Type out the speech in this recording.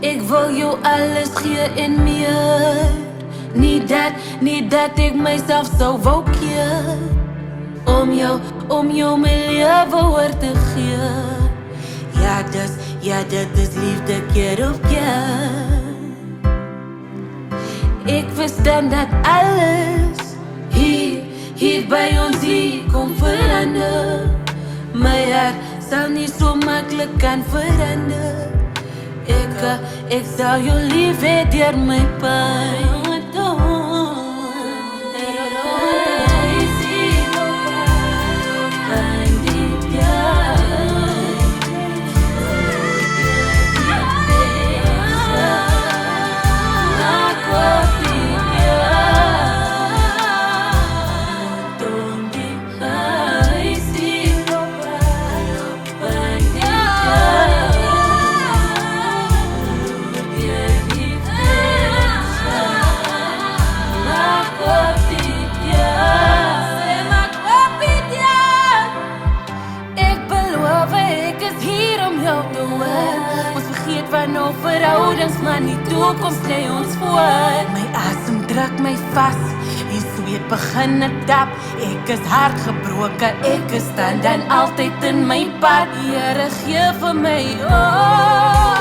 Ek wil jou alles gee en meer. Nie dat ek myself sou wou keer. Om jou my lewe oor te gee. Ja, dit is liefde keer op keer. Ek verstaan dat alles hier by ons hier kom verander. My hart sal nie so maklik kan verander. Ek sal jou lief hê deur my pyn. Ons vergeet van nou verhoudings, maar die toekoms lê ons voor. My asem druk my vas, die sweet begin tap. Ek is hartgebroke, ek staan dan altyd in my pad. Here gee vir my, oh.